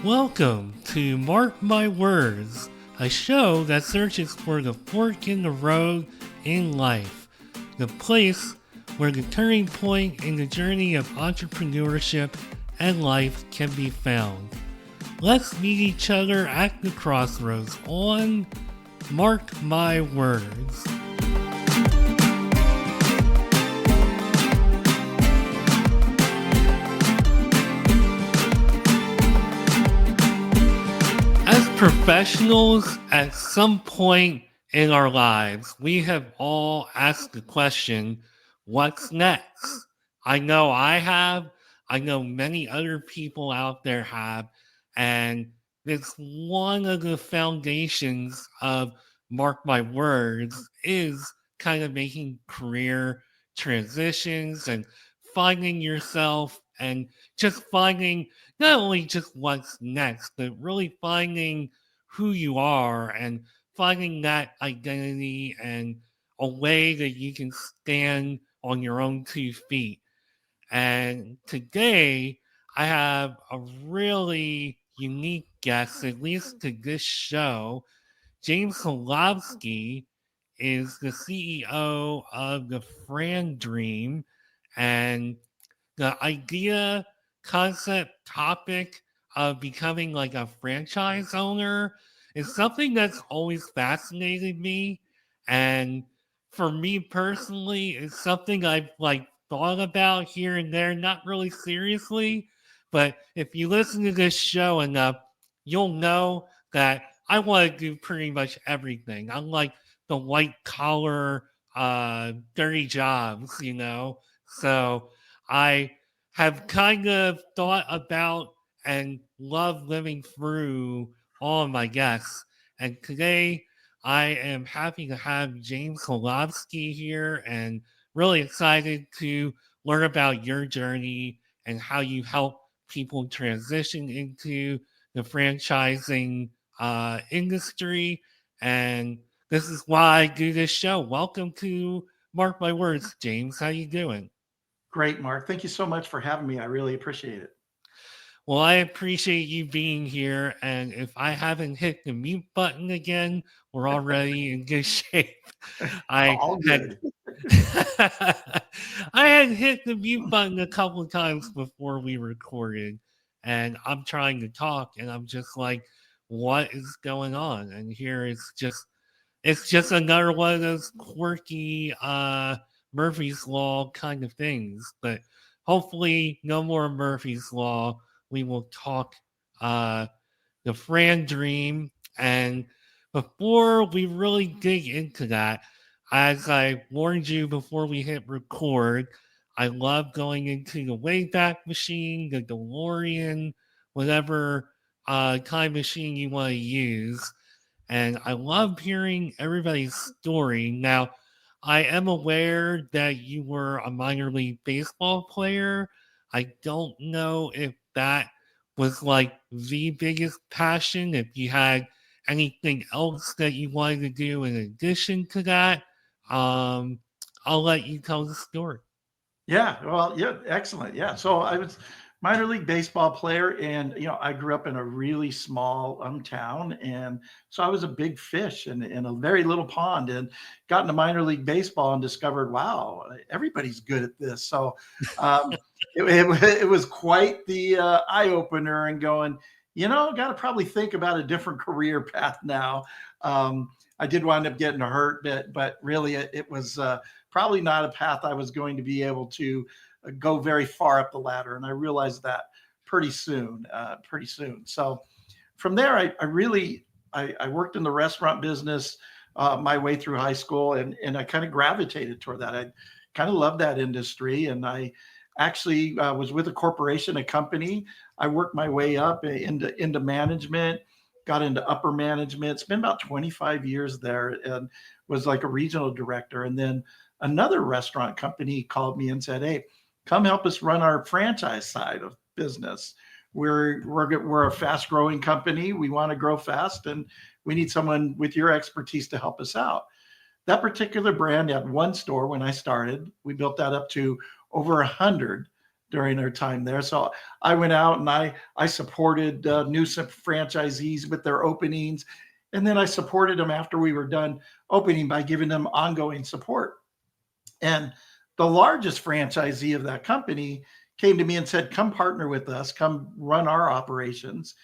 Welcome to Mark My Words, a show that searches for the fork in the road in life, the place where the turning point in the journey of entrepreneurship and life can be found. Let's meet each other at the crossroads on Mark My Words. As professionals, at some point in our lives, we have all asked the question, what's next? I know I have. I know many other people out there have. And it's one of the foundations of Mark My Words is kind of making career transitions and finding yourself and just finding not only just what's next, but really finding who you are and finding that identity and a way that you can stand on your own 2 feet. And today I have a really unique guest, at least to this show. James Hilovsky is the CEO of TheFranDream, and the idea, concept, topic of becoming like a franchise owner is something that's always fascinated me. And for me personally, it's something I've like thought about here and there, not really seriously. But if you listen to this show enough, you'll know that I want to do pretty much everything. I'm like the white collar, dirty jobs. So I have kind of thought about and love living through all of my guests. And today I am happy to have James Hilovsky here and really excited to learn about your journey and how you help people transition into the franchising industry. And this is why I do this show. Welcome to Mark My Words, James. How you doing? Great, Mark. Thank you so much for having me. I really appreciate it. Well, I appreciate you being here. And if I haven't hit the mute button again, we're already in good shape. I All had good. I had hit the mute button a couple of times before we recorded, and I'm trying to talk, and I'm just like, what is going on? And here it's just another one of those quirky Murphy's Law kind of things. But hopefully no more Murphy's Law. We will talk uh TheFranDream. And before we really dig into that, as I warned you before we hit record, I love going into the Wayback Machine, the DeLorean, whatever time machine you want to use. And I love hearing everybody's story. Now, I am aware that you were a minor league baseball player. I don't know if that was like the biggest passion, if you had anything else that you wanted to do in addition to that. Um, I'll let you tell the story. Yeah, well, yeah, excellent. Yeah. So I was minor league baseball player and I grew up in a really small town, and so I was a big fish in a very little pond, and got into minor league baseball and discovered, wow, everybody's good at this. So um it was quite the eye opener, and going, got to probably think about a different career path now. I did wind up getting hurt, but really it was probably not a path I was going to be able to go very far up the ladder. And I realized that pretty soon, pretty soon. So from there, I worked in the restaurant business my way through high school, and I kind of gravitated toward that. I kind of loved that industry. And I actually was with a corporation, a company. I worked my way up into management, got into upper management, spent about 25 years there, and was like a regional director. And then another restaurant company called me and said, "Hey, come help us run our franchise side of business. We're a fast growing company. We want to grow fast, and we need someone with your expertise to help us out." That particular brand had one store when I started. We built that up to over 100 during their time there. So I went out and I supported new franchisees with their openings. And then I supported them after we were done opening by giving them ongoing support. And the largest franchisee of that company came to me and said, come partner with us, come run our operations.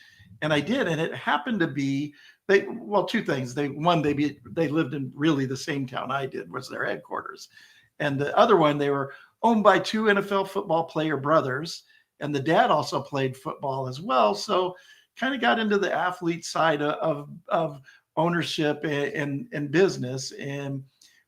And I did. And it happened to be, two things. They lived in really the same town I did, was their headquarters. And the other one, they were owned by two NFL football player brothers. And the dad also played football as well. So kind of got into the athlete side of ownership and business. And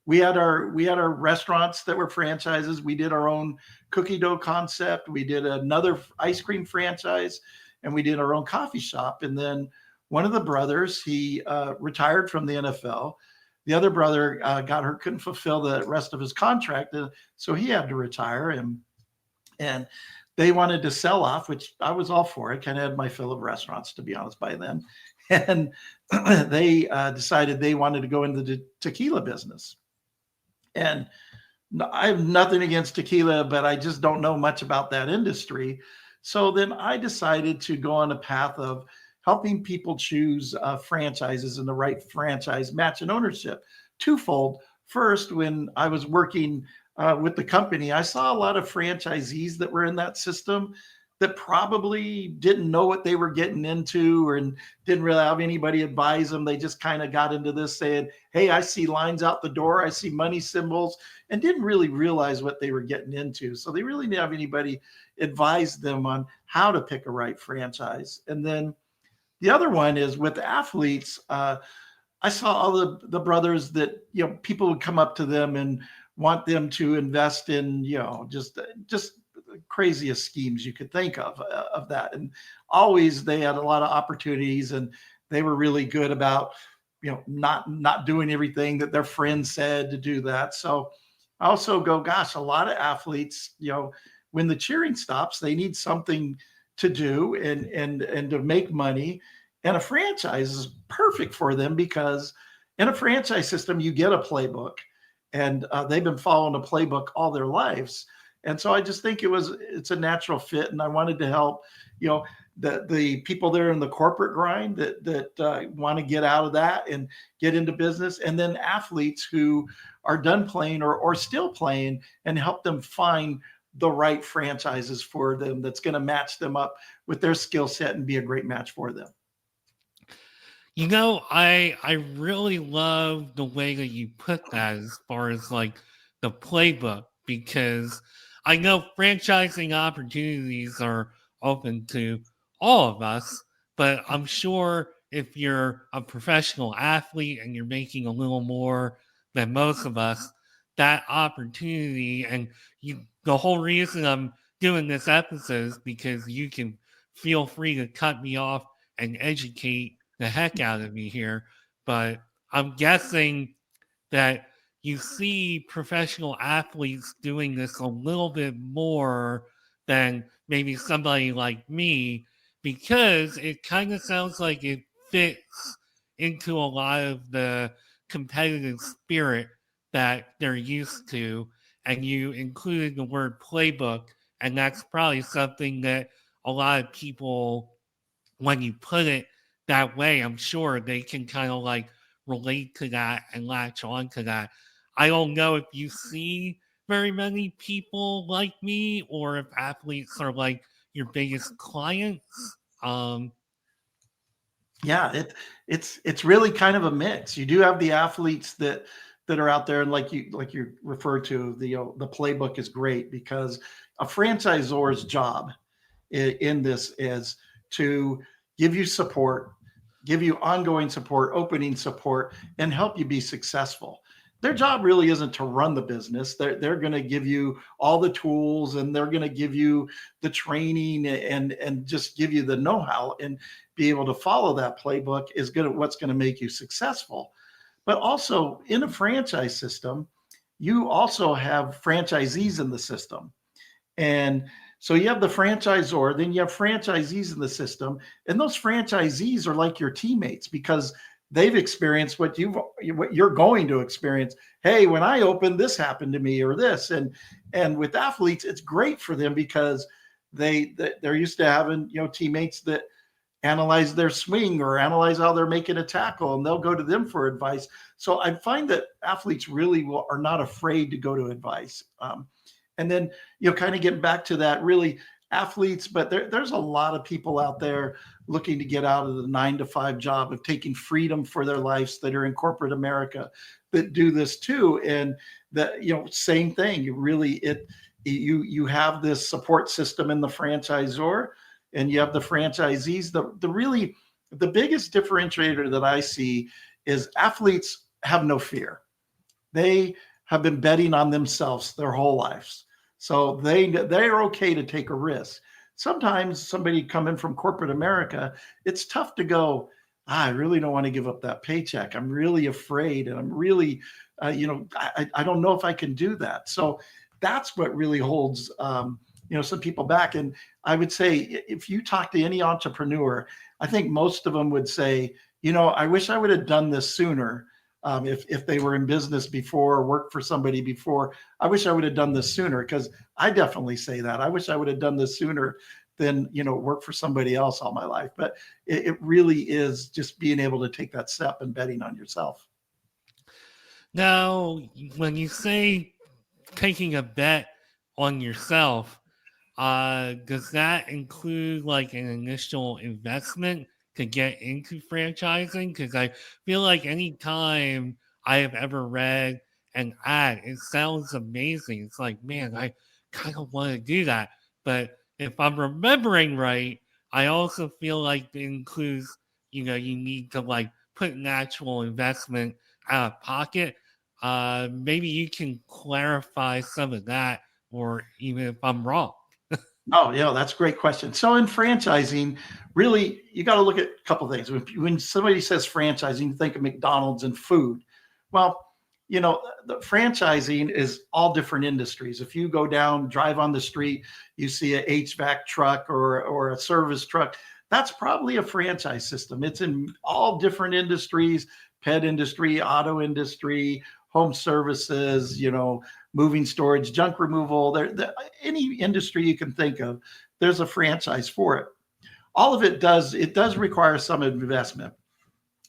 we had our restaurants that were franchises. We did our own cookie dough concept. We did another ice cream franchise, and we did our own coffee shop. And then one of the brothers, he retired from the NFL. The other brother got hurt, couldn't fulfill the rest of his contract, so he had to retire. And they wanted to sell off, which I was all for. I kind of had my fill of restaurants, to be honest, by then. And they decided they wanted to go into the tequila business. And I have nothing against tequila, but I just don't know much about that industry. So then I decided to go on a path of helping people choose franchises and the right franchise match and ownership. Twofold. First, when I was working with the company, I saw a lot of franchisees that were in that system that probably didn't know what they were getting into, or didn't really have anybody advise them. They just kind of got into this saying, hey, I see lines out the door, I see money symbols, and didn't really realize what they were getting into. So they really didn't have anybody advise them on how to pick a right franchise. And then the other one is with athletes. I saw all the brothers that, people would come up to them and want them to invest in, just craziest schemes you could think of that. And always they had a lot of opportunities, and they were really good about, not doing everything that their friends said to do that. So I also go, gosh, a lot of athletes, when the cheering stops, they need something to do and to make money. And a franchise is perfect for them, because in a franchise system, you get a playbook, and they've been following a playbook all their lives. And so I just think it's a natural fit. And I wanted to help, the people there in the corporate grind that want to get out of that and get into business. And then athletes who are done playing or still playing, and help them find the right franchises for them that's going to match them up with their skill set and be a great match for them. I really love the way that you put that as far as like the playbook, because I know franchising opportunities are open to all of us, but I'm sure if you're a professional athlete and you're making a little more than most of us, that opportunity, and the whole reason I'm doing this episode is because you can feel free to cut me off and educate the heck out of me here, but I'm guessing that you see professional athletes doing this a little bit more than maybe somebody like me, because it kind of sounds like it fits into a lot of the competitive spirit that they're used to. And you included the word playbook, and that's probably something that a lot of people, when you put it that way, I'm sure they can kind of like relate to that and latch on to that. I don't know if you see very many people like me, or if athletes are like your biggest clients. Yeah, it's really kind of a mix. You do have the athletes that are out there, and like you referred to, the playbook is great, because a franchisor's job in this is to give you support, give you ongoing support, opening support, and help you be successful. Their job really isn't to run the business. They're going to give you all the tools, and they're going to give you the training, and just give you the know-how, and be able to follow that playbook is good at what's going to make you successful. But also in a franchise system, you also have franchisees in the system. And so you have the franchisor, then you have franchisees in the system, and those franchisees are like your teammates, because they've experienced what you're going to experience. Hey, when I opened, this happened to me, or this. And with athletes, it's great for them because they're used to having, teammates that analyze their swing or analyze how they're making a tackle, and they'll go to them for advice. So I find that athletes really are not afraid to go to advice. And then, kind of getting back to that, really athletes, but there's a lot of people out there looking to get out of the 9 to 5 job, of taking freedom for their lives, that are in corporate America, that do this too. And that, same thing, you have this support system in the franchisor, and you have the franchisees. The biggest differentiator that I see is athletes have no fear. They have been betting on themselves their whole lives. So they're okay to take a risk. Sometimes somebody coming from corporate America, it's tough to go, I really don't want to give up that paycheck. I'm really afraid. And I'm really, I don't know if I can do that. So that's what really holds, some people back. And I would say, if you talk to any entrepreneur, I think most of them would say, I wish I would have done this sooner. If they were in business before, or worked for somebody before, I wish I would have done this sooner, because I definitely say that. I wish I would have done this sooner than, work for somebody else all my life. But it really is just being able to take that step and betting on yourself. Now, when you say taking a bet on yourself, does that include like an initial investment to get into franchising? Because I feel like anytime I have ever read an ad, it sounds amazing. It's like, man, I kind of want to do that. But if I'm remembering right, I also feel like it includes, you need to like put an actual investment out of pocket. Maybe you can clarify some of that, or even if I'm wrong. Oh, yeah, that's a great question. So in franchising, really, you got to look at a couple of things. When somebody says franchising, you think of McDonald's and food. Well, the franchising is all different industries. If you go down, drive on the street, you see a HVAC truck or a service truck, that's probably a franchise system. It's in all different industries: pet industry, auto industry, home services, moving storage, junk removal. Any industry you can think of, there's a franchise for it. All of it does require some investment.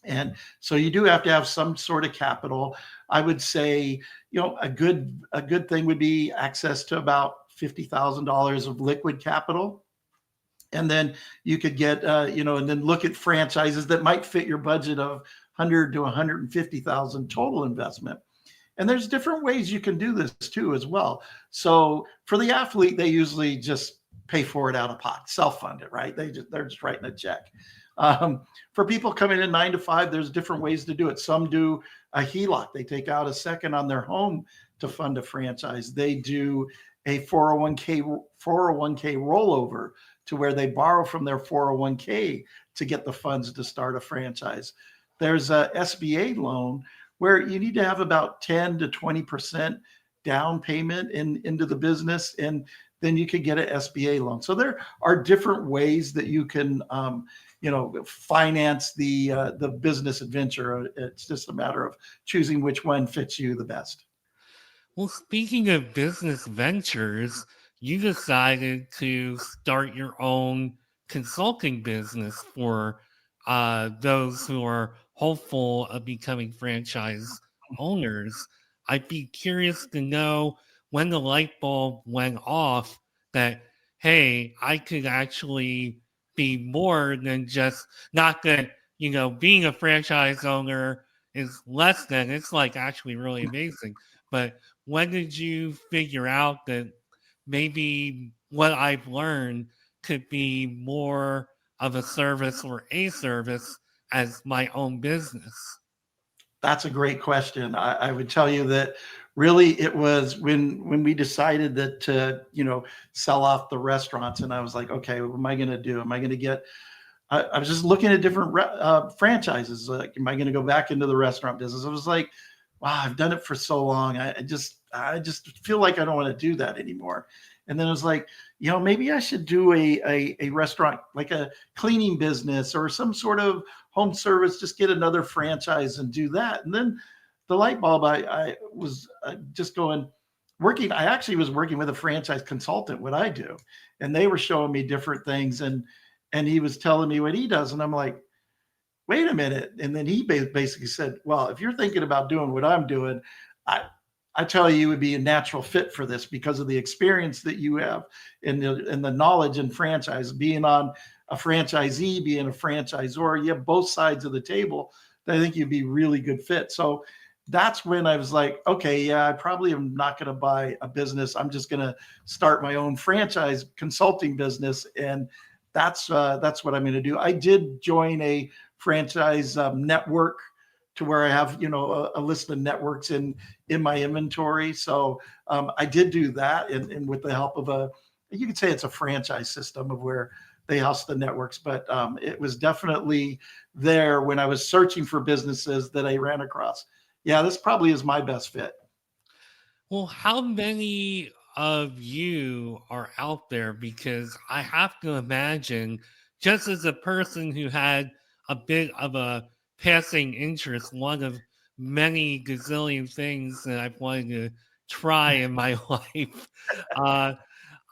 And so you do have to have some sort of capital. I would say, a good thing would be access to about $50,000 of liquid capital. And then you could get, and then look at franchises that might fit your budget of 100 to 150,000 total investment. And there's different ways you can do this too as well. So for the athlete, they usually just pay for it out of pocket, self-fund it, right? They're just writing a check. For people coming in 9 to 5, there's different ways to do it. Some do a HELOC. They take out a second on their home to fund a franchise. They do a 401k rollover, to where they borrow from their 401k to get the funds to start a franchise. There's a SBA loan, where you need to have about 10 to 20% down payment into the business, and then you can get an SBA loan. So there are different ways that you can, finance the business adventure. It's just a matter of choosing which one fits you the best. Well, speaking of business ventures, you decided to start your own consulting business for those who are hopeful of becoming franchise owners. I'd be curious to know when the light bulb went off that, hey, I could actually be more than just, not that, being a franchise owner is less than, it's like actually really amazing. But when did you figure out that maybe what I've learned could be more of a service or a service as my own business? That's a great question. I would tell you that really it was when we decided that to, sell off the restaurants, and I was like, okay, what am I going to do? Am I going to get, I was just looking at different franchises. Like, am I going to go back into the restaurant business? I was like, wow, I've done it for so long. I just feel like I don't want to do that anymore. And then it was like, maybe I should do a restaurant, like a cleaning business or some sort of home service, just get another franchise and do that. And then the light bulb, I was just going, working. I actually was working with a franchise consultant, what I do, and they were showing me different things. And he was telling me what he does. And I'm like, wait a minute. And then he basically said, well, if you're thinking about doing what I'm doing, I, I tell you would be a natural fit for this because of the experience that you have and the knowledge in franchise, being on a franchisee, being a franchisor, you have both sides of the table. I think you'd be really good fit. So that's when I was like, okay, yeah, I probably am not going to buy a business. I'm just going to start my own franchise consulting business, and that's what I'm going to do. I did join a franchise network to where I have a list of networks in my inventory. So I did do that, and with the help of you could say it's a franchise system of where they house the networks, but it was definitely there when I was searching for businesses that I ran across. Yeah, this probably is my best fit. Well, how many of you are out there? Because I have to imagine, just as a person who had a bit of a passing interest, one of many gazillion things that I've wanted to try in my life, uh,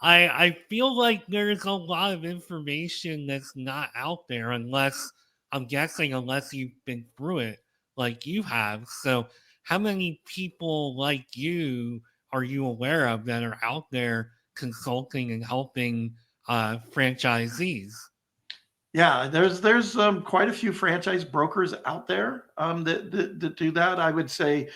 I feel like there's a lot of information that's not out there unless I'm guessing unless you've been through it like you have. So how many people like you are you aware of that are out there consulting and helping franchisees? Yeah, there's quite a few franchise brokers out there that do that. I would say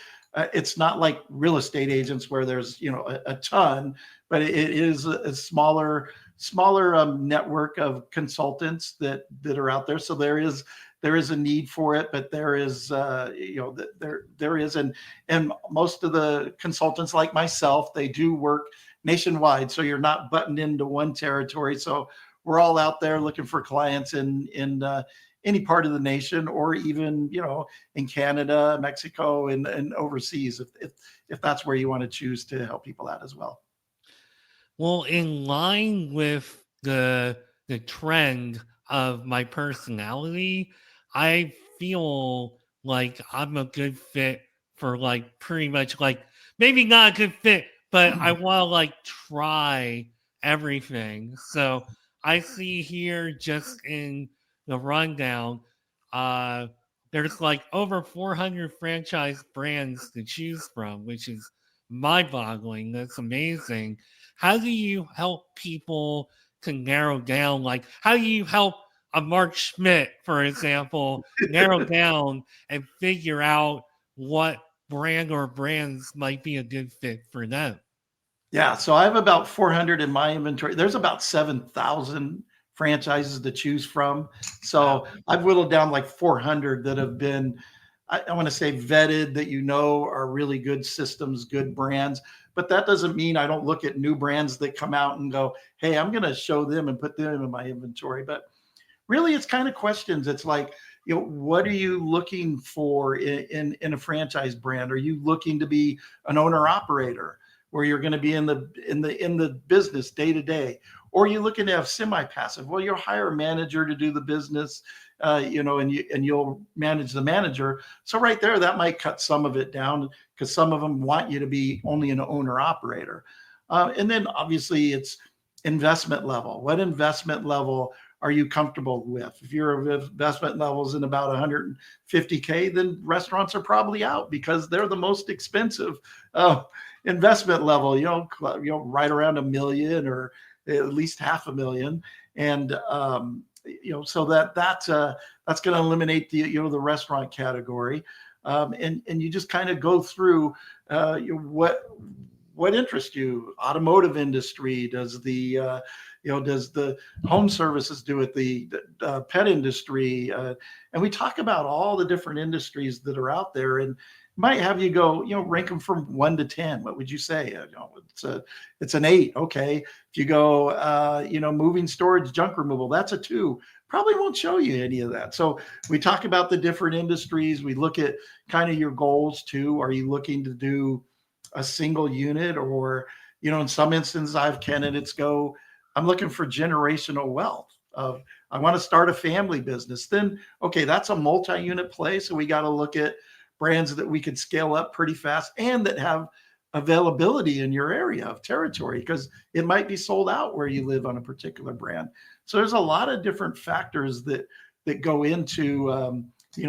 it's not like real estate agents where there's a ton, but it is a smaller network of consultants that are out there. So there is a need for it, but there is there is, and most of the consultants like myself, they do work nationwide, so you're not buttoned into one territory. So we're all out there looking for clients in any part of the nation, or even in Canada, Mexico, and overseas, if that's where you want to choose to help people out as well. Well, in line with the trend of my personality, I feel like I'm a good fit for like pretty much like maybe not a good fit, but I want to like try everything. So I see here just in the rundown, uh, there's like over 400 franchise brands to choose from, which is mind-boggling. That's amazing. How do you help people to narrow down? Like, how do you help a Mark Schmidt, for example, narrow down and figure out what brand or brands might be a good fit for them? Yeah, so I have about 400 in my inventory. There's about 7,000 franchises to choose from. Wow. So I've whittled down like 400 that have been, I want to say, vetted, that are really good systems, good brands. But that doesn't mean I don't look at new brands that come out and go, hey, I'm going to show them and put them in my inventory. But really, it's kind of questions. It's like, what are you looking for in a franchise brand? Are you looking to be an owner operator where you're going to be in the business day to day? Or are you looking to have semi-passive? Well, you'll hire a manager to do the business, and you'll manage the manager. So right there, that might cut some of it down, because some of them want you to be only an owner operator. And then obviously it's investment level. What investment level are you comfortable with? If your investment levels in about 150K, then restaurants are probably out, because they're the most expensive investment level. Right around a million, or at least half a million, and so that's going to eliminate the restaurant category, and you just kind of go through what interests you. Automotive industry, does the home services do it, the pet industry, and we talk about all the different industries that are out there, and might have you go, rank them from 1 to 10. What would you say? It's an 8. Okay. If you go, moving, storage, junk removal, that's a 2. Probably won't show you any of that. So we talk about the different industries. We look at kind of your goals too. Are you looking to do a single unit, or, in some instances, I have candidates go, I'm looking for generational wealth. of I want to start a family business. Then, okay, that's a multi-unit play. So we got to look at brands that we could scale up pretty fast and that have availability in your area of territory because it might be sold out where you live on a particular brand. So there's a lot of different factors that go into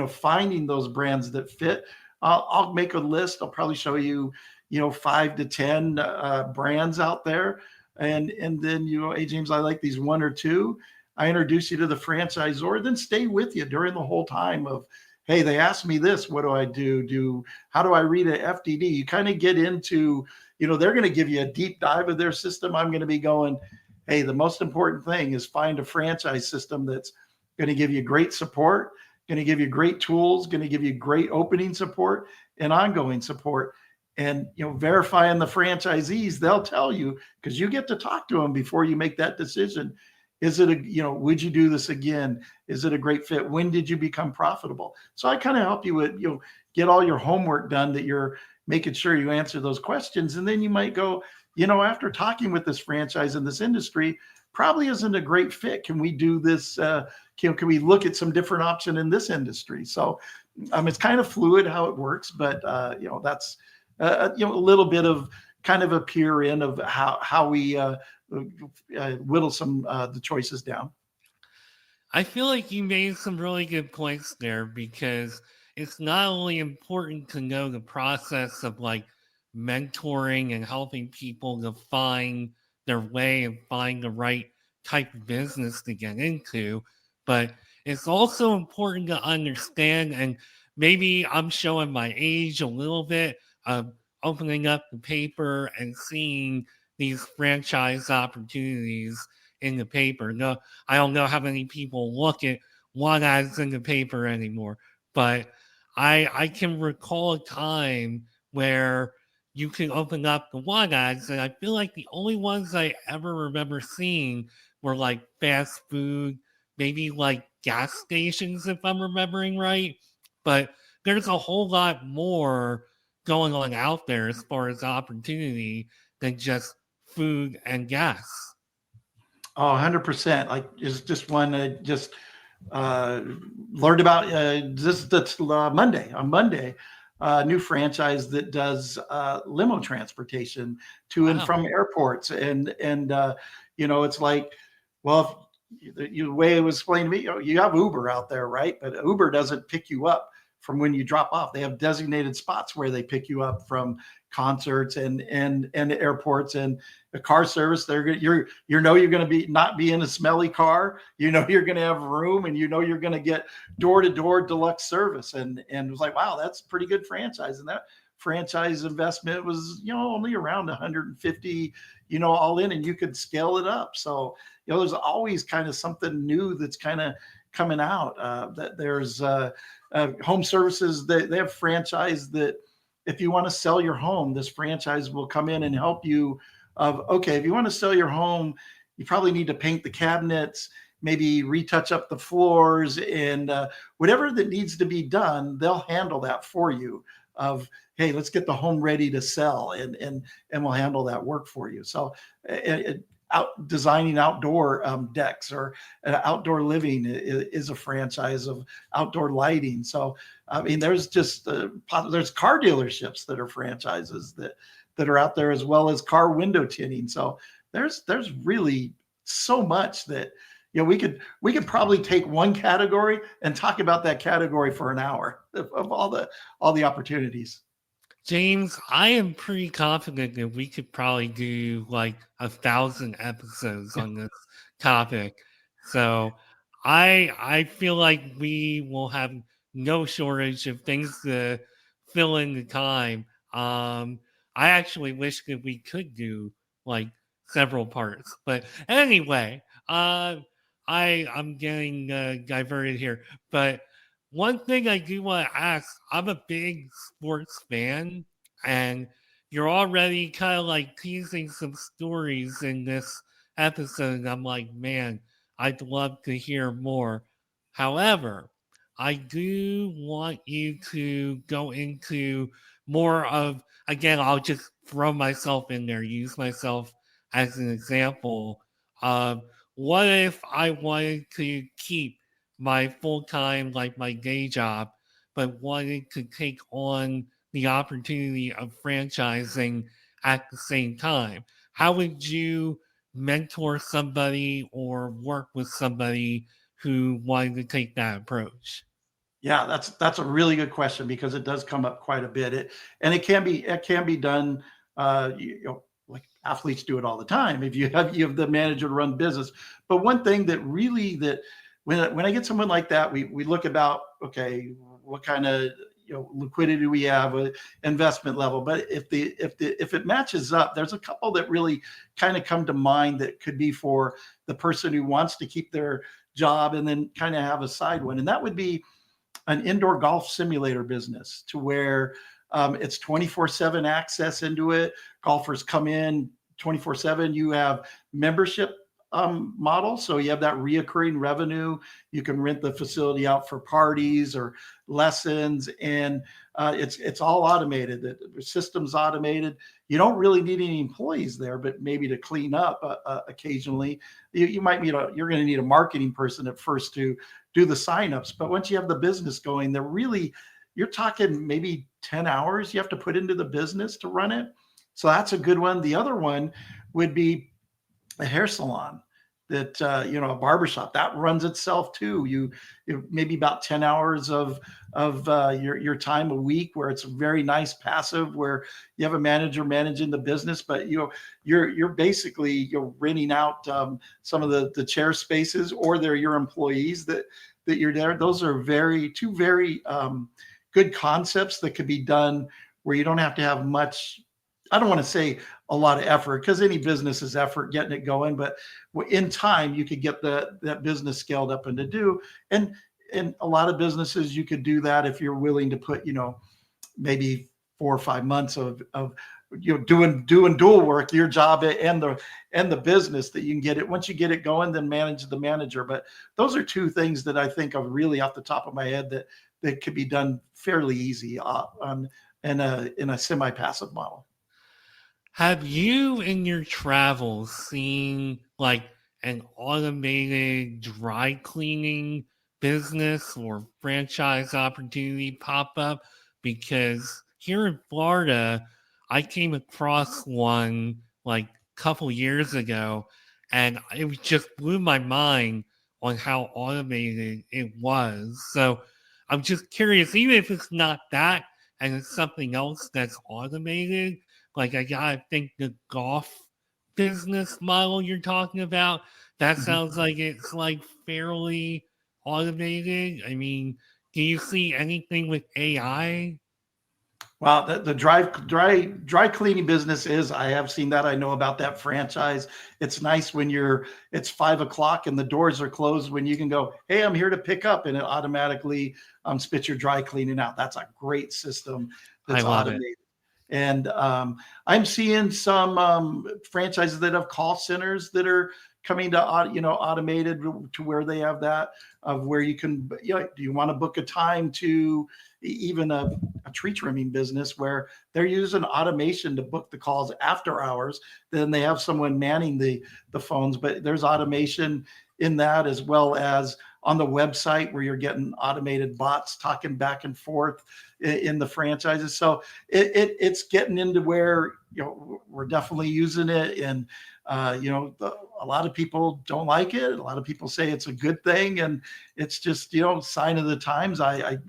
finding those brands that fit. I'll make a list. I'll probably show you 5 to 10 brands out there, and then hey James, I like these one or two. I introduce you to the franchisor, then stay with you during the whole time of, hey, they asked me this. What do I do? How do I read an FDD? You kind of get into, they're going to give you a deep dive of their system. I'm going to be going, hey, the most important thing is find a franchise system that's going to give you great support, going to give you great tools, going to give you great opening support and ongoing support. And verifying the franchisees, they'll tell you, because you get to talk to them before you make that decision. Is it would you do this again? Is it a great fit? When did you become profitable? So I kind of help you with, get all your homework done, that you're making sure you answer those questions. And then you might go, after talking with this franchise in this industry, probably isn't a great fit. Can we do this? Can we look at some different option in this industry? So it's kind of fluid how it works, but that's a little bit of kind of a peer in of how we whittle some the choices down. I feel like you made some really good points there, because it's not only important to know the process of like mentoring and helping people to find their way and find the right type of business to get into, but it's also important to understand, and maybe I'm showing my age a little bit, of opening up the paper and seeing these franchise opportunities in the paper. No, I don't know how many people look at one ads in the paper anymore, but I can recall a time where you can open up the one ads, and I feel like the only ones I ever remember seeing were like fast food, maybe like gas stations, if I'm remembering right. But there's a whole lot more going on out there as far as opportunity than just food and gas. Oh, 100%. Like, is just one just uh, learned about that's Monday. On Monday, new franchise that does limo transportation to and Wow. from airports, and it's like, well, the way it was explained to me, you have Uber out there, right? But Uber doesn't pick you up from when you drop off. They have designated spots where they pick you up from concerts and airports, and the car service. You're you're going to be not be in a smelly car. You're going to have room, and you're going to get door to door deluxe service. And it was like, wow, that's a pretty good franchise. And that franchise investment was only around 150, all in, and you could scale it up. So there's always kind of something new that's kind of coming out. That there's home services that they have franchise that if you want to sell your home, this franchise will come in and help you. Okay, if you want to sell your home, you probably need to paint the cabinets, maybe retouch up the floors, and whatever that needs to be done, they'll handle that for you. Of, hey, let's get the home ready to sell, and we'll handle that work for you. So out designing outdoor decks or outdoor living is a franchise of outdoor lighting. So I mean, there's just there's car dealerships that are franchises that are out there, as well as car window tinting. So there's really so much that we could probably take one category and talk about that category for an hour of all the opportunities. James, I am pretty confident that we could probably do like 1,000 episodes on this topic. So I feel like we will have no shortage of things to fill in the time. I actually wish that we could do like several parts, but anyway, I'm getting diverted here. But one thing I do want to ask, I'm a big sports fan, and you're already kind of like teasing some stories in this episode. And I'm like, man, I'd love to hear more. However, I do want you to go into more of, again, I'll just throw myself in there, use myself as an example of what if I wanted to keep my full time, like my day job, but wanted to take on the opportunity of franchising at the same time? How would you mentor somebody or work with somebody who wanted to take that approach? Yeah, that's a really good question because it does come up quite a bit. And it can be done. Like athletes do it all the time. If you have the manager to run business, but one thing that really that when I get someone like that, we look about okay, what kind of liquidity we have, investment level. But if it matches up, there's a couple that really kind of come to mind that could be for the person who wants to keep their job and then kind of have a side one, and that would be an indoor golf simulator business to where it's 24/7 access into it. Golfers come in 24/7. You have membership model, so you have that reoccurring revenue. You can rent the facility out for parties or lessons, and it's all automated. The system's automated. You don't really need any employees there, but maybe to clean up occasionally. You might need you're going to need a marketing person at first to do the signups. But once you have the business going, you're talking maybe 10 hours you have to put into the business to run it. So that's a good one. The other one would be a hair salon that, a barbershop that runs itself too. Maybe about 10 hours of your time a week where it's very nice passive, where you have a manager managing the business, but you're basically you're renting out some of the chair spaces, or they're your employees that you're there. Those are two very good concepts that could be done where you don't have to have much. I don't want to say a lot of effort, because any business is effort getting it going, but in time you could get that business scaled up and to do. And in a lot of businesses, you could do that if you're willing to put, maybe 4 or 5 months of doing dual work, your job and the business, that you can get it. Once you get it going, then manage the manager. But those are two things that I think of really off the top of my head that could be done fairly easy in a semi-passive model. Have you in your travels seen like an automated dry cleaning business or franchise opportunity pop up? Because here in Florida, I came across one like a couple years ago, and it just blew my mind on how automated it was. So I'm just curious, even if it's not that and it's something else that's automated, like I gotta think the golf business model you're talking about, that Mhm. sounds like it's like fairly automated. I mean, do you see anything with AI? Well, the dry cleaning business is, I have seen that. I know about that franchise. It's nice when it's 5 o'clock and the doors are closed, when you can go, hey, I'm here to pick up, and it automatically spits your dry cleaning out. That's a great system I that's love it. automated. And I'm seeing some franchises that have call centers that are coming to automated to where they have that, of where you can, do you want to book a time to even a tree trimming business where they're using automation to book the calls after hours. Then they have someone manning the phones, but there's automation in that, as well as on the website where you're getting automated bots talking back and forth in the franchises. So it's getting into where we're definitely using it, and a lot of people don't like it. A lot of people say it's a good thing, and it's just sign of the times. I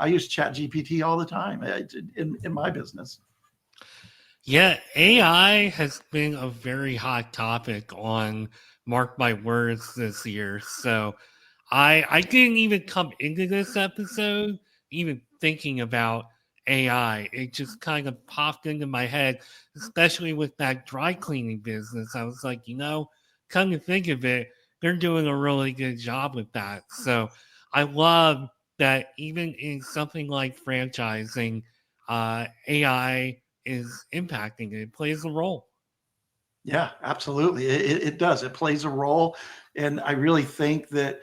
use Chat GPT all the time in my business. Yeah, AI has been a very hot topic on Mark My Words this year. So I didn't even come into this episode even thinking about AI. It just kind of popped into my head, especially with that dry cleaning business. I was like, come to think of it, they're doing a really good job with that. So I love that even in something like franchising, AI is impacting it. It plays a role. Yeah, absolutely. It does. It plays a role. And I really think that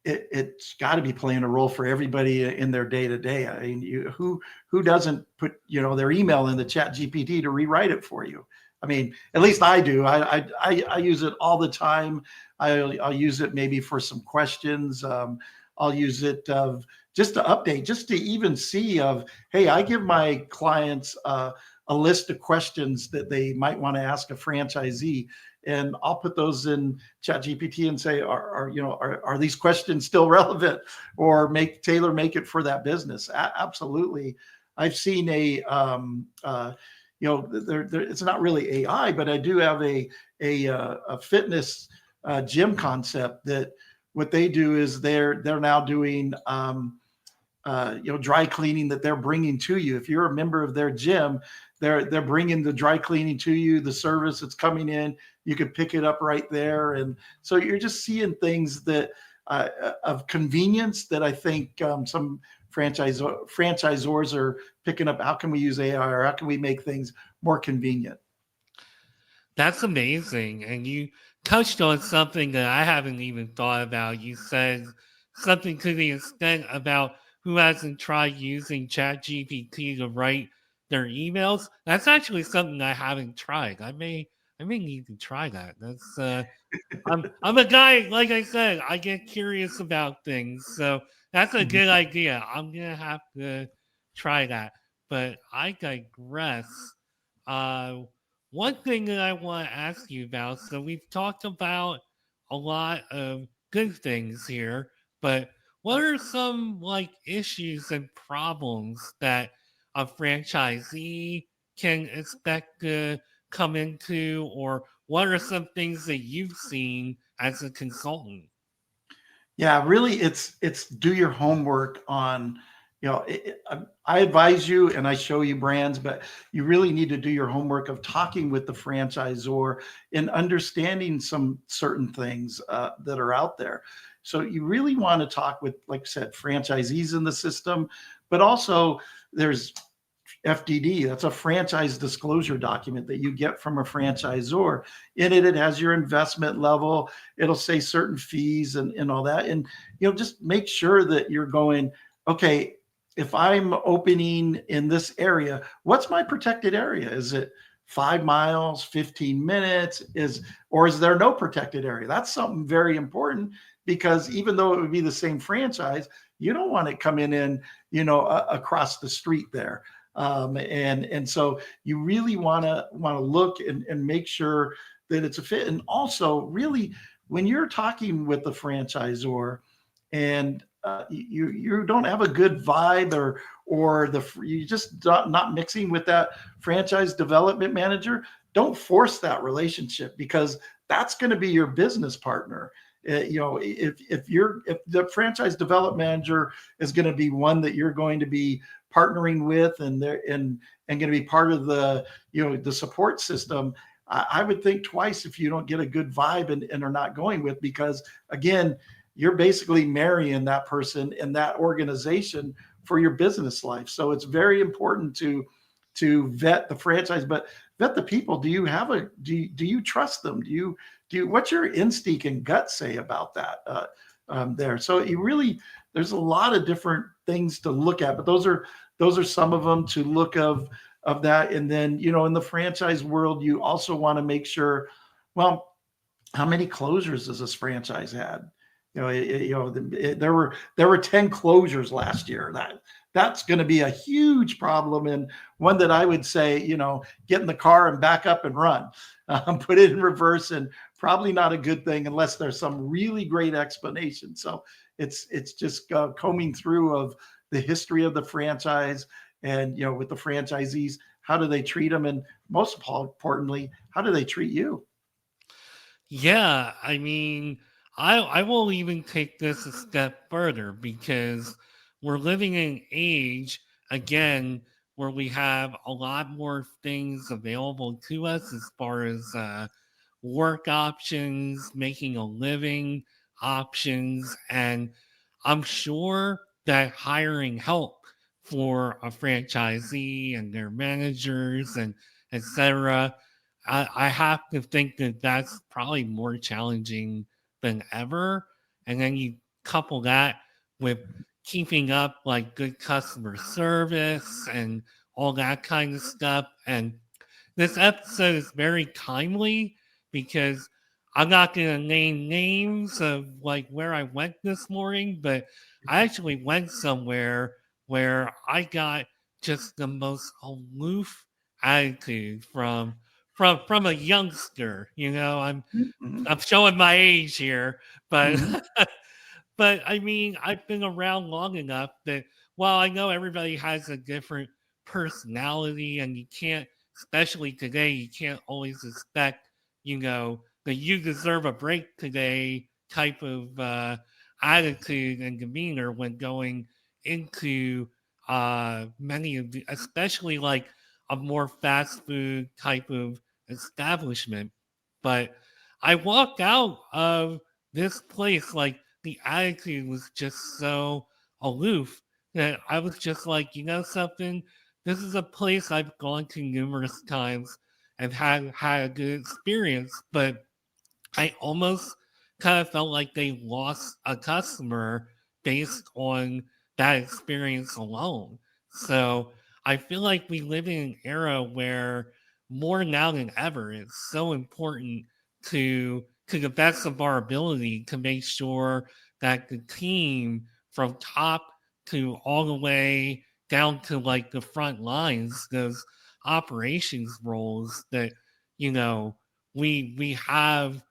it's got to be playing a role for everybody in their day to day. I mean, who doesn't put their email in the Chat GPT to rewrite it for you? I mean, at least I do. I use it all the time. I'll use it maybe for some questions. I'll use it just to update, just to even see of, hey, I give my clients a list of questions that they might want to ask a franchisee, and I'll put those in ChatGPT and say, are these questions still relevant, or make it for that business? Absolutely. I've seen it's not really AI, but I do have a fitness gym concept that what they do is they're now doing dry cleaning that they're bringing to you. If you're a member of their gym, they're bringing the dry cleaning to you, the service that's coming in. You can pick it up right there, and so you're just seeing things that of convenience that I think some franchisors are picking up. How can we use AI, or how can we make things more convenient? That's amazing. And you touched on something that I haven't even thought about. You said something to the extent about who hasn't tried using ChatGPT to write their emails. That's actually something I haven't tried. I may need to try that. That's I'm a guy, like I said, I get curious about things. So that's a Mhm. good idea. I'm gonna have to try that. But I digress. Uh One thing that I want to ask you about, so we've talked about a lot of good things here, but what are some like issues and problems that a franchisee can expect to come into, or what are some things that you've seen as a consultant? Yeah, really, it's do your homework on, I advise you and I show you brands, but you really need to do your homework of talking with the franchisor and understanding some certain things that are out there. So you really want to talk with, like I said, franchisees in the system, but also there's FDD. That's a franchise disclosure document that you get from a franchisor. In it, it has your investment level. It'll say certain fees and all that. And just make sure that you're going, okay, if I'm opening in this area, what's my protected area? Is it 5 miles, 15 minutes? Or is there no protected area? That's something very important, because even though it would be the same franchise, you don't want it coming in, across the street there. And so you really want to look and make sure that it's a fit. And also, really, when you're talking with the franchisor and you don't have a good vibe, or you just not mixing with that franchise development manager, don't force that relationship, because that's going to be your business partner. If the franchise development manager is going to be one that you're going to be partnering with, and going to be part of the support system, I would think twice if you don't get a good vibe and are not going with, because again, you're basically marrying that person and that organization for your business life. So it's very important to vet the franchise, but vet the people. Do you trust them? What's your instinct and gut say about that there? So there's a lot of different things to look at, but those are some of them to look of that. And then, in the franchise world, you also want to make sure, well, how many closures does this franchise had? There were 10 closures last year. That's going to be a huge problem, and one that I would say, get in the car and back up and run, put it in reverse, and probably not a good thing unless there's some really great explanation. So it's just combing through of the history of the franchise, and with the franchisees, how do they treat them, and most importantly, how do they treat you? Yeah, I mean, I will even take this a step further, because we're living in an age again where we have a lot more things available to us as far as work options, making a living options, and I'm sure that hiring help for a franchisee and their managers and etc. I have to think that that's probably more challenging than ever. And then you couple that with keeping up like good customer service and all that kind of stuff. And this episode is very timely because I'm not going to name names of like where I went this morning, but I actually went somewhere where I got just the most aloof attitude from a youngster. You know, Mhm. I'm showing my age here, but Mhm. but I mean, I've been around long enough that while I know everybody has a different personality, and you can't, especially today, you can't always expect, that you deserve a break today type of attitude and demeanor when going into many of the, especially like a more fast food type of establishment. But I walked out of this place like the attitude was just so aloof that I was just like, you know something? This is a place I've gone to numerous times and had a good experience, but I almost kind of felt like they lost a customer based on that experience alone. So I feel like we live in an era where more now than ever, it's so important to the best of our ability to make sure that the team from top to all the way down to like the front lines, those operations roles that, you know, we have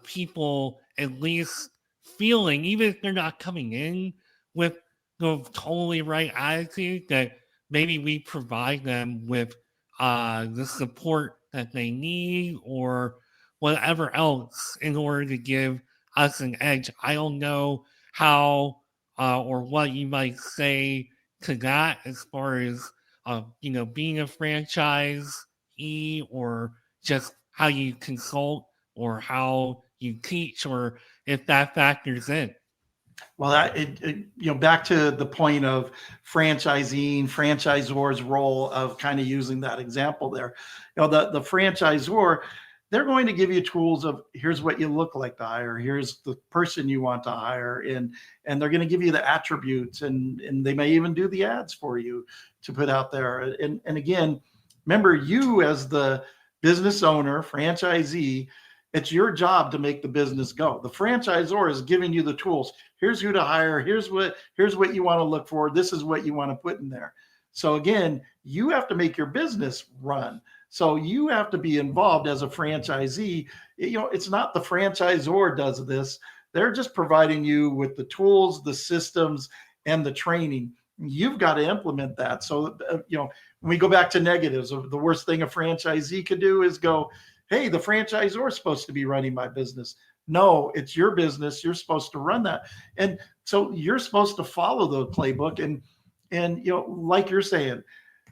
people at least feeling, even if they're not coming in with the totally right attitude, that maybe we provide them with the support that they need or whatever else in order to give us an edge. I don't know how or what you might say to that as far as being a franchise or just how you consult or how you teach, or if that factors in. Well, back to the point of franchisor's role of kind of using that example there. The franchisor, they're going to give you tools of here's what you look like to hire, here's the person you want to hire, and they're going to give you the attributes, and they may even do the ads for you to put out there. And again, remember, you as the business owner, franchisee, it's your job to make the business go. The franchisor is giving you the tools. Here's who to hire. Here's what you want to look for. This is what you want to put in there. So again, you have to make your business run. So you have to be involved as a franchisee. It's not the franchisor does this. They're just providing you with the tools, the systems, and the training. You've got to implement that. So when we go back to negatives, the worst thing a franchisee could do is go, hey, the franchisor is supposed to be running my business. No, it's your business. You're supposed to run that. And so you're supposed to follow the playbook. And like you're saying,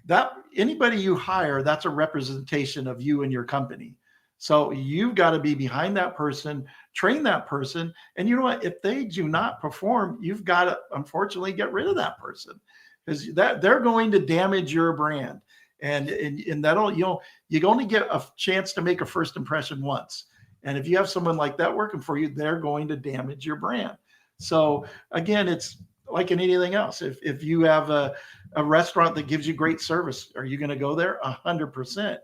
that anybody you hire, that's a representation of you and your company. So you've got to be behind that person, train that person. And you know what? If they do not perform, you've got to unfortunately get rid of that person because that they're going to damage your brand. And that'll, you only get a chance to make a first impression once. And if you have someone like that working for you, they're going to damage your brand. So again, it's like in anything else. If you have a restaurant that gives you great service, are you going to go there? 100%.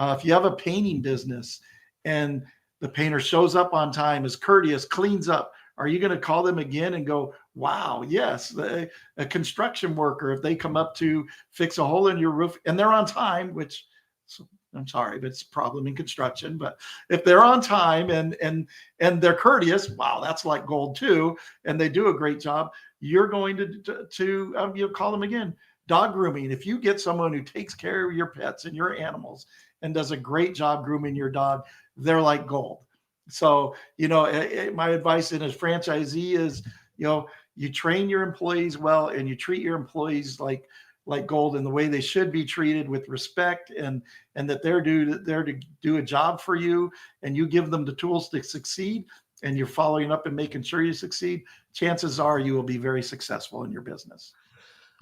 If you have a painting business and the painter shows up on time, is courteous, cleans up, are you going to call them again and go, wow, yes, a construction worker, if they come up to fix a hole in your roof and they're on time, which I'm sorry, but it's a problem in construction. But if they're on time and they're courteous, wow, that's like gold too. And they do a great job. You're going to you call them again. Dog grooming. If you get someone who takes care of your pets and your animals and does a great job grooming your dog, they're like gold. So my advice in as franchisee is you train your employees well and you treat your employees like gold in the way they should be treated, with respect, and that they're there to do a job for you, and you give them the tools to succeed, and you're following up and making sure you succeed, chances are you will be very successful in your business.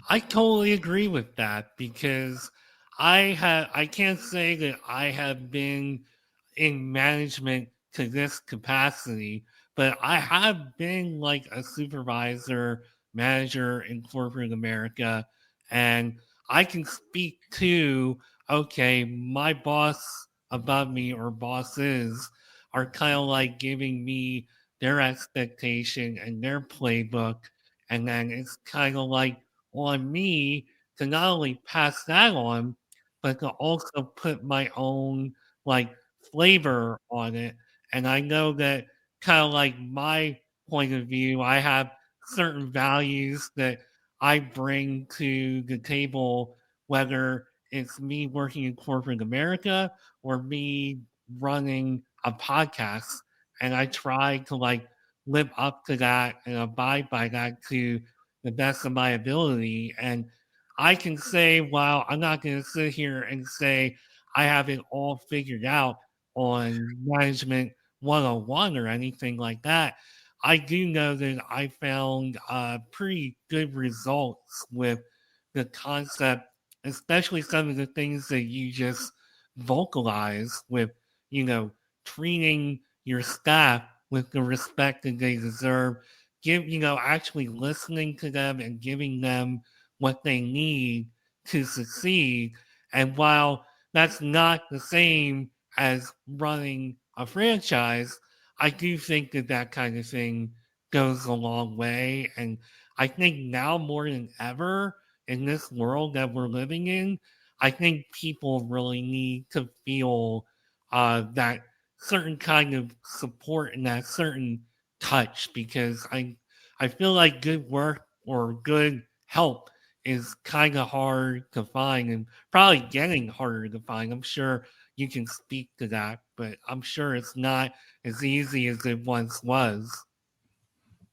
I totally agree with that because I can't say that I have been in management to this capacity, but I have been like a supervisor, manager in corporate America, and I can speak to okay, my boss above me or bosses are kind of like giving me their expectation and their playbook. And then it's kind of like on me to not only pass that on, but to also put my own like flavor on it. And I know that kind of like my point of view, I have certain values that I bring to the table, whether it's me working in corporate America or me running a podcast. And I try to like live up to that and abide by that to the best of my ability. And I can say, well, I'm not going to sit here and say I have it all figured out on management 101 or anything like that. I do know that I found pretty good results with the concept, especially some of the things that you just vocalize with, you know, treating your staff with the respect that they deserve, actually listening to them and giving them what they need to succeed. And while that's not the same as running a franchise, I do think that that kind of thing goes a long way. And I think now more than ever in this world that we're living in, I think people really need to feel that certain kind of support and that certain touch, because I feel like good work or good help is kind of hard to find and probably getting harder to find. I'm sure you can speak to that, but I'm sure it's not as easy as it once was.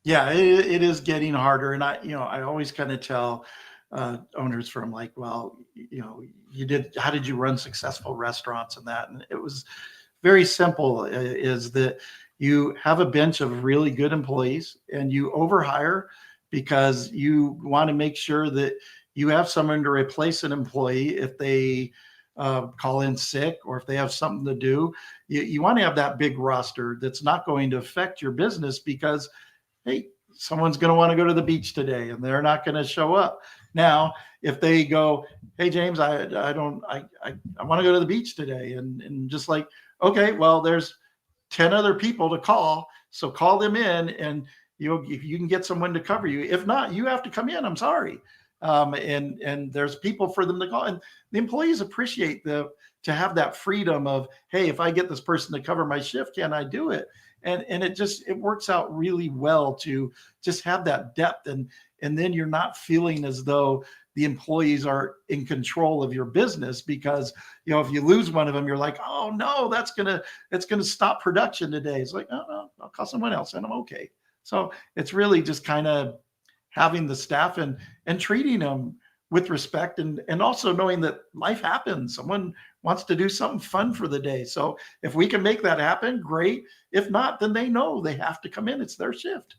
Yeah, it is getting harder, and I always kind of tell owners from like, well, how did you run successful restaurants and that, and it was very simple. Is that you have a bench of really good employees and you overhire because you want to make sure that you have someone to replace an employee if they call in sick or if they have something to do. You want to have that big roster that's not going to affect your business because hey, someone's going to want to go to the beach today and they're not going to show up. Now, if they go, hey, James, I want to go to the beach today. And just like, okay, well, there's 10 other people to call. So call them in and if you can get someone to cover you. If not, you have to come in. I'm sorry. And there's people for them to call. And the employees appreciate to have that freedom of, hey, if I get this person to cover my shift, can I do it? And it works out really well to just have that depth, and then you're not feeling as though the employees are in control of your business, because if you lose one of them, you're like, oh no, it's gonna stop production today. It's like, oh no, I'll call someone else and I'm okay. So it's really just kind of having the staff and treating them with respect, and also knowing that life happens. Someone wants to do something fun for the day. So if we can make that happen, great. If not, then they know they have to come in. It's their shift.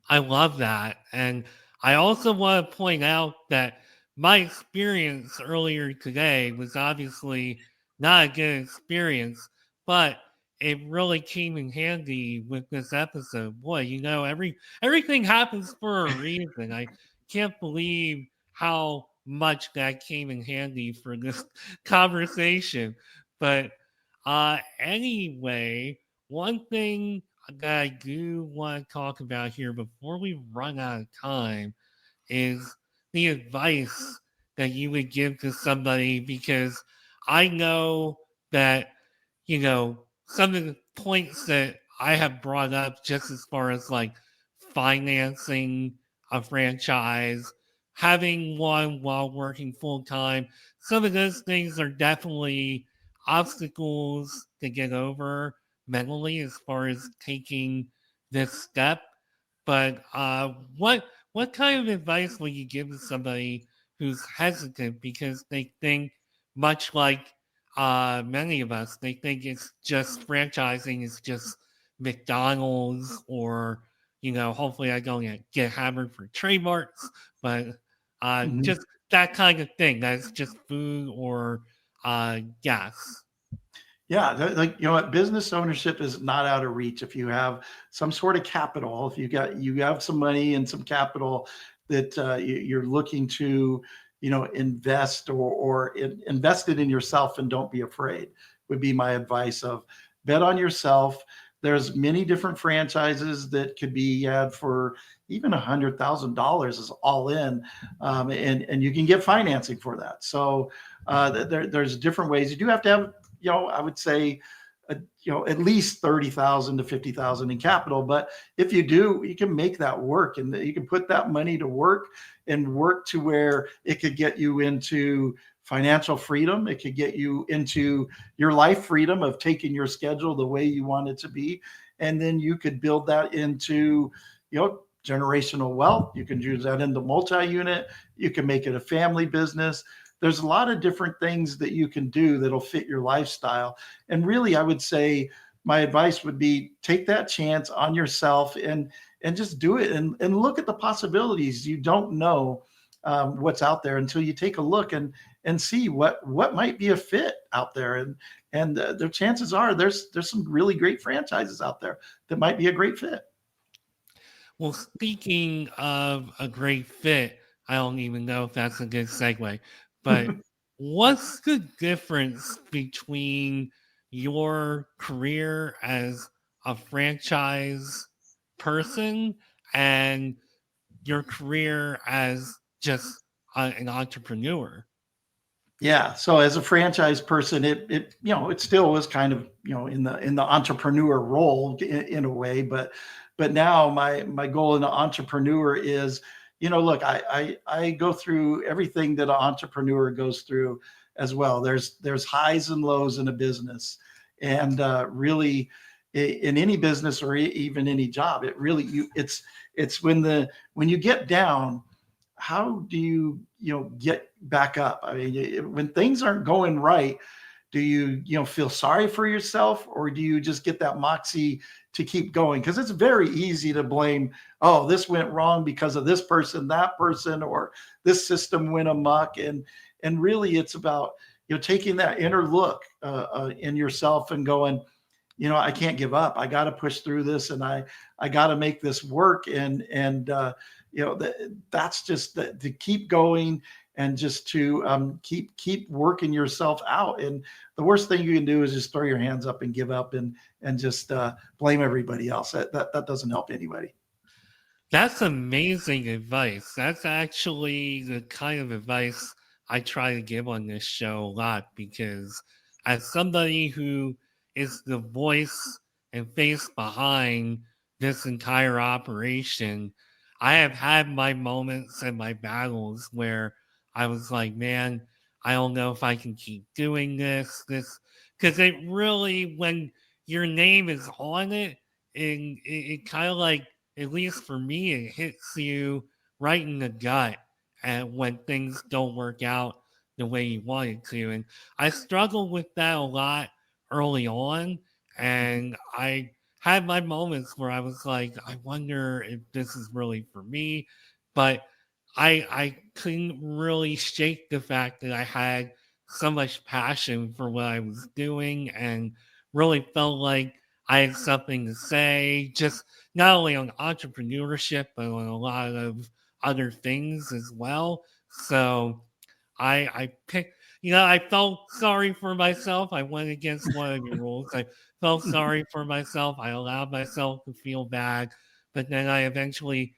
I love that. And I also want to point out that my experience earlier today was obviously not a good experience, but it really came in handy with this episode. Boy, everything happens for a reason. I can't believe how much that came in handy for this conversation. But anyway, one thing that I do want to talk about here before we run out of time is the advice that you would give to somebody, because I know that, some of the points that I have brought up just as far as like financing a franchise, having one while working full time, some of those things are definitely obstacles to get over mentally as far as taking this step. But what kind of advice would you give to somebody who's hesitant because they think, much like many of us, they think it's just franchising is just McDonald's, or hopefully I don't get hammered for trademarks, but Mhm. just that kind of thing. That's just food or gas. Yeah, like what, business ownership is not out of reach if you have some sort of capital. If you have some money and some capital that you're looking to invest or invest it in yourself and don't be afraid would be my advice of bet on yourself. There's many different franchises that could be had for even $100,000 is all in, and you can get financing for that. So there's different ways. You do have to have, I would say, at least 30,000 to 50,000 in capital. But if you do, you can make that work, and you can put that money to work and work to where it could get you into financial freedom. It could get you into your life freedom of taking your schedule the way you want it to be. And then you could build that into, generational wealth. You can use that into multi-unit. You can make it a family business. There's a lot of different things that you can do that'll fit your lifestyle. And really, I would say my advice would be take that chance on yourself and just do it and look at the possibilities. You don't know what's out there until you take a look and see what might be a fit out there. And the chances are there's some really great franchises out there that might be a great fit. Well, speaking of a great fit, I don't even know if that's a good segue, but what's the difference between your career as a franchise person and your career as just an entrepreneur? Yeah. So as a franchise person, it still was kind of, in the entrepreneur role in a way, but now my goal in the entrepreneur is, look, I go through everything that an entrepreneur goes through as well. There's highs and lows in a business, and really in any business or even any job, it's when you get down, how do you get back up? I mean, when things aren't going right, do you feel sorry for yourself, or do you just get that moxie to keep going? Because it's very easy to blame, oh, this went wrong because of this person, that person, or this system went amok. And really it's about taking that inner look in yourself and going, I can't give up. I got to push through this, and I got to make this work. And that's just to keep going and just to keep working yourself out. And the worst thing you can do is just throw your hands up and give up and just blame everybody else. That doesn't help anybody. That's amazing advice. That's actually the kind of advice I try to give on this show a lot, because as somebody who is the voice and face behind this entire operation, I have had my moments and my battles where I was like, man, I don't know if I can keep doing this, because it really, when your name is on it, and it kind of like, at least for me, it hits you right in the gut and when things don't work out the way you wanted to. And I struggled with that a lot early on. And I had my moments where I was like, I wonder if this is really for me. But I couldn't really shake the fact that I had so much passion for what I was doing and really felt like I had something to say, just not only on entrepreneurship, but on a lot of other things as well. So I picked, I felt sorry for myself. I went against one of your rules. I felt sorry for myself. I allowed myself to feel bad, but then I eventually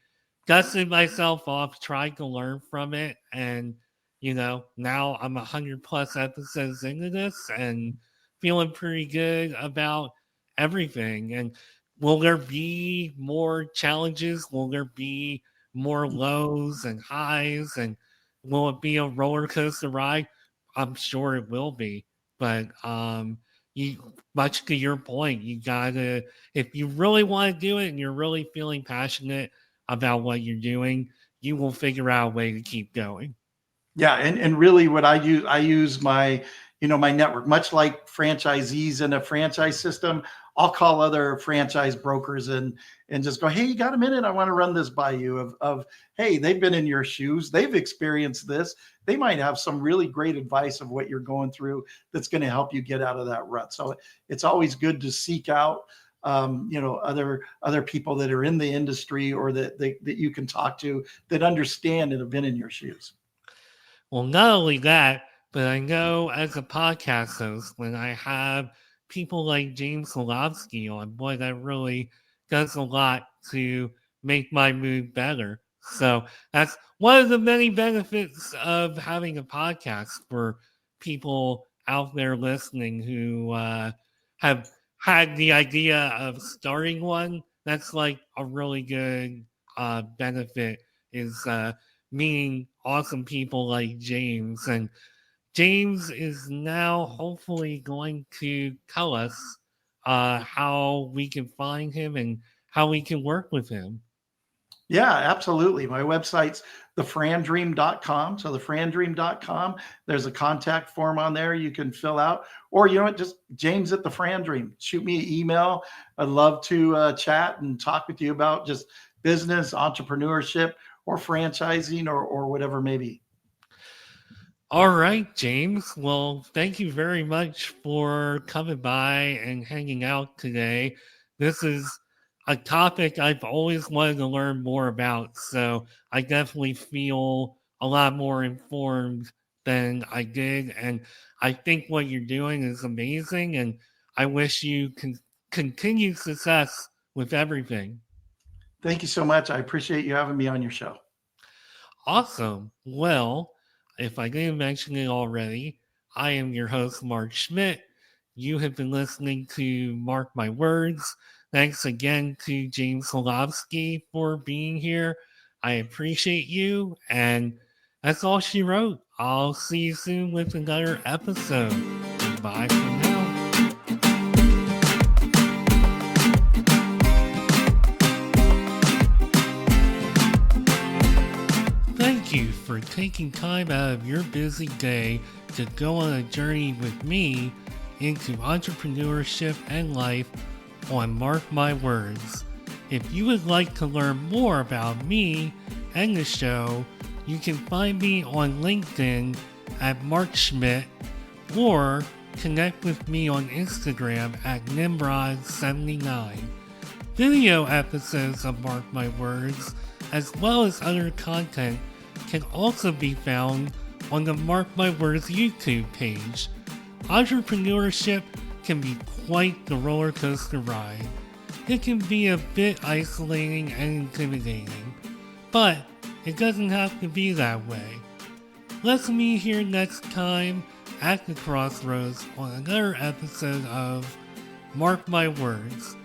dusted myself off, tried to learn from it, and now I'm 100+ episodes into this and feeling pretty good about everything. And will there be more challenges? Will there be more lows and highs? And will it be a roller coaster ride? I'm sure it will be. But you, much to your point, you gotta, if you really want to do it and you're really feeling passionate about what you're doing, you will figure out a way to keep going. Yeah, and really what I use my, my network, much like franchisees in a franchise system. I'll call other franchise brokers and just go, hey, you got a minute? I want to run this by you of hey, they've been in your shoes, they've experienced this. They might have some really great advice of what you're going through that's going to help you get out of that rut. So it's always good to seek out other people that are in the industry or that you can talk to that understand and have been in your shoes. Well, not only that, but I know as a podcast host, when I have people like James Hilovsky on, boy, that really does a lot to make my mood better. So that's one of the many benefits of having a podcast for people out there listening who have had the idea of starting one. That's like a really good benefit is meeting awesome people like James. And James is now hopefully going to tell us how we can find him and how we can work with him. Yeah, absolutely. My website's TheFranDream.com. So TheFranDream.com, there's a contact form on there you can fill out. Or you know what, just James at TheFranDream. Shoot me an email. I'd love to chat and talk with you about just business, entrepreneurship, or franchising, or whatever maybe. All right, James. Well, thank you very much for coming by and hanging out today. This is a topic I've always wanted to learn more about, so I definitely feel a lot more informed than I did. And I think what you're doing is amazing, and I wish you continued success with everything. Thank you so much. I appreciate you having me on your show. Awesome. Well, if I didn't mention it already, I am your host, Mark Schmidt. You have been listening to Mark My Words. Thanks again to James Hilovsky for being here. I appreciate you, and that's all she wrote. I'll see you soon with another episode. Bye for now. Thank you for taking time out of your busy day to go on a journey with me into entrepreneurship and life on Mark My Words. If you would like to learn more about me and the show, you can find me on LinkedIn at Mark Schmidt or connect with me on Instagram at Nimrod79. Video episodes of Mark My Words, as well as other content, can also be found on the Mark My Words YouTube page. Entrepreneurship can be quite the roller coaster ride. It can be a bit isolating and intimidating, but it doesn't have to be that way. Let's meet here next time at the crossroads on another episode of Mark My Words.